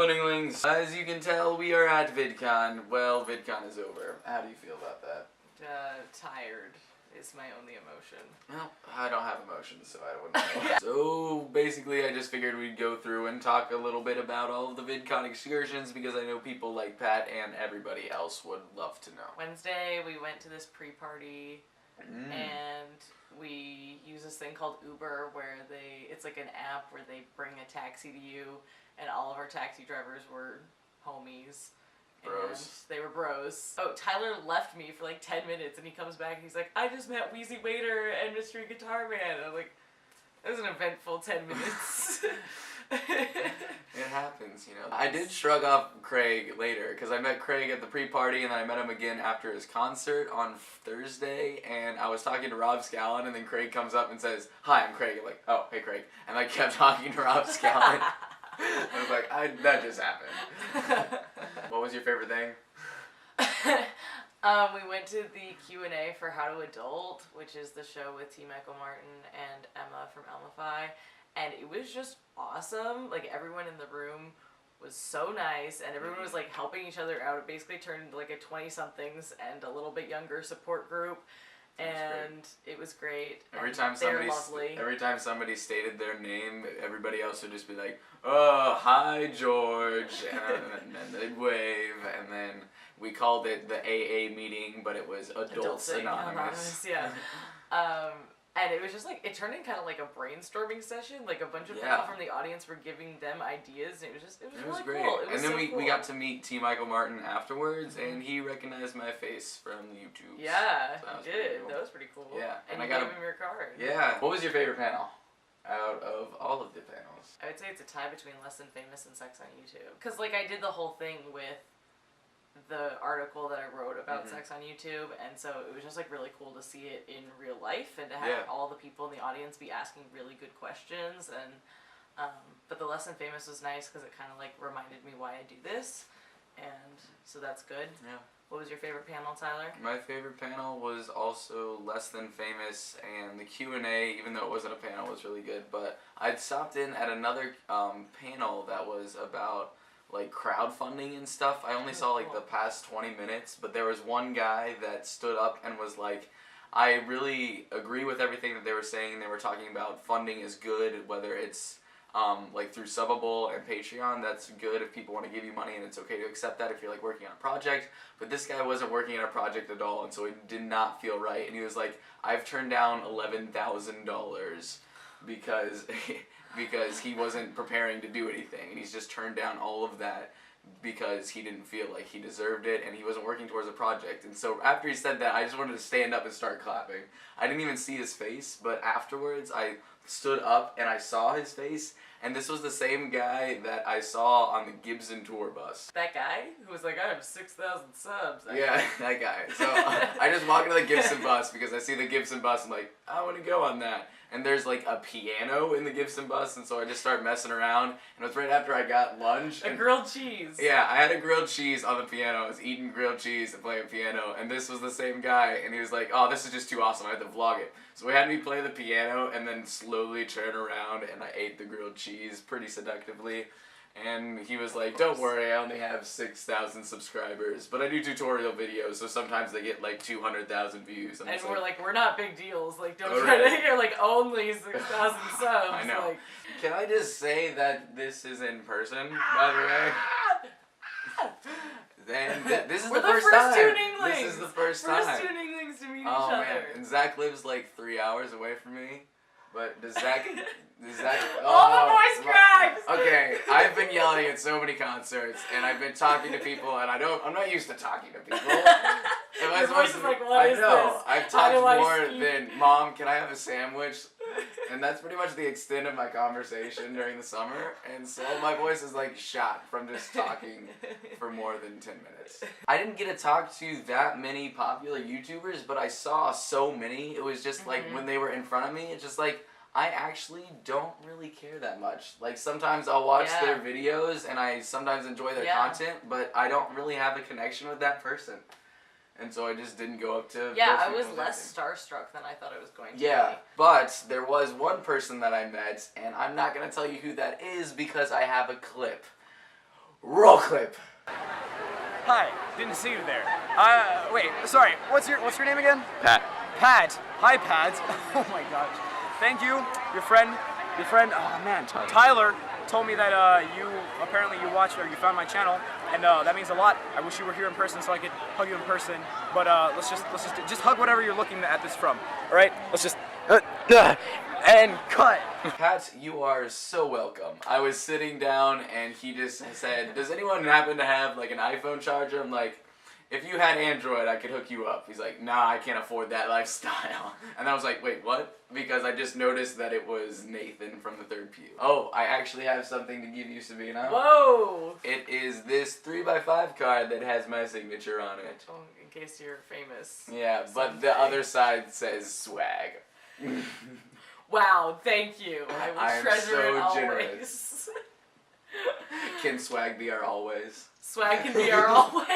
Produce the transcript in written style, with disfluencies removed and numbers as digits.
Hello, Ninglings. As you can tell, we are at VidCon. Well, VidCon is over. How do you feel about that? Tired is my only emotion. Well, I don't have emotions, so I wouldn't know. So, basically, I just figured we'd go through and talk a little bit about all of the VidCon excursions because I know people like Pat and everybody else would love to know. Wednesday, we went to this pre-party, and we use this thing called Uber where it's like an app where they bring a taxi to you, and all of our taxi drivers were homies. Bros. And they were bros. Oh, Tyler left me for like 10 minutes and he comes back and he's like, I just met Wheezy Waiter and Mystery Guitar Man. And I'm like, it was an eventful 10 minutes. It happens, you know. I did shrug off Craig later because I met Craig at the pre-party and then I met him again after his concert on Thursday, and I was talking to Rob Scallon and then Craig comes up and says, hi, I'm Craig. I'm like, oh, hey Craig. And I kept talking to Rob Scallon. I was like, that just happened. What was your favorite thing? We went to the Q&A for How to Adult, which is the show with T. Michael Martin and Emma from Elmify, and it was just awesome. Like, everyone in the room was so nice, and everyone was like helping each other out. It basically turned into like a 20-somethings and a little bit younger support group. And it was great. Every time somebody stated their name, everybody else would just be like, oh, hi, George, and then they'd wave, and then we called it the AA meeting, but it was Adults Anonymous. Yeah. And it was just like, it turned in kind of like a brainstorming session. Like, a bunch of people from the audience were giving them ideas, and it was really great. Cool. It was and then cool. we got to meet T. Michael Martin afterwards, and he recognized my face from YouTube. Yeah, so he did. Cool. That was pretty cool. Yeah. And you gave him your card. Yeah. What was your favorite panel out of all of the panels? I would say it's a tie between Less Than Famous and Sex on YouTube. Because, like, I did the whole thing with the article that I wrote about sex on YouTube, and so it was just like really cool to see it in real life and to have all the people in the audience be asking really good questions. And but the Less Than Famous was nice because it kind of like reminded me why I do this, and so that's good. Yeah. What was your favorite panel, Tyler? My favorite panel was also Less Than Famous, and the Q&A, even though it wasn't a panel, was really good. But I'd stopped in at another panel that was about like crowdfunding and stuff. I only saw like the past 20 minutes, but there was one guy that stood up and was like, I really agree with everything that they were saying. They were talking about funding is good, whether it's like through Subbable and Patreon. That's good if people want to give you money, and it's okay to accept that if you're like working on a project. But this guy wasn't working on a project at all, and so it did not feel right. And he was like, I've turned down $11,000 because he wasn't preparing to do anything, and he's just turned down all of that because he didn't feel like he deserved it, and he wasn't working towards a project. And so after he said that, I just wanted to stand up and start clapping. I didn't even see his face, but afterwards I stood up and I saw his face, and this was the same guy that I saw on the Gibson tour bus. That guy who was like, I have 6,000 subs. Yeah, that guy. So I just walk into the Gibson bus because I see the Gibson bus and I'm like, I want to go on that. And there's like a piano in the Gibson bus, and so I just start messing around, and it was right after I got lunch. A grilled cheese. Yeah, I had a grilled cheese on the piano. I was eating grilled cheese and playing piano, and this was the same guy, and he was like, oh, this is just too awesome, I had to vlog it. So he had me play the piano and then slowly turn around, and I ate the grilled cheese pretty seductively. And he was like, don't worry, I only have 6,000 subscribers, but I do tutorial videos, so sometimes they get like 200,000 views. And we're like, we're not big deals, like, don't try to hear like only 6,000 subs. I know. Like, can I just say that this is in person, by the way? Then this is the first time. This is the first time. First two Ninglings to meet each other. Oh man, and Zach lives like 3 hours away from me. But does Zach all the voice cracks! Okay, I've been yelling at so many concerts, and I've been talking to people, and I'm not used to talking to people. Your voice is like, what is this? I've talked more than, Mom, can I have a sandwich? And that's pretty much the extent of my conversation during the summer, and so my voice is like shot from just talking for more than 10 minutes. I didn't get to talk to that many popular YouTubers, but I saw so many. It was just like when they were in front of me, it's just like, I actually don't really care that much. Like, sometimes I'll watch their videos, and I sometimes enjoy their content, but I don't really have a connection with that person. And so I just didn't go up to... Yeah, I was less starstruck than I thought I was going to be. Yeah, but there was one person that I met, and I'm not going to tell you who that is because I have a clip. Roll clip. Hi, didn't see you there. Wait, sorry. What's your name again? Pat. Pat. Hi, Pat. Oh my gosh. Thank you. Your friend. Oh man, Tyler told me that you watched or you found my channel, and that means a lot. I wish you were here in person so I could hug you in person. But let's just hug whatever you're looking at this from. All right? Let's just and cut. Pat, you are so welcome. I was sitting down and he just said, "Does anyone happen to have like an iPhone charger?" I'm like, "If you had Android, I could hook you up." He's like, "Nah, I can't afford that lifestyle." And I was like, "Wait, what?" Because I just noticed that it was Nathan from the third pew. Oh, I actually have something to give you, Sabina. Whoa! It is this 3x5 card that has my signature on it. Oh, in case you're famous. Yeah, but the other side says swag. Wow, thank you. I will I'm treasure so it always. generous. Can swag be our always? Swag can be our always.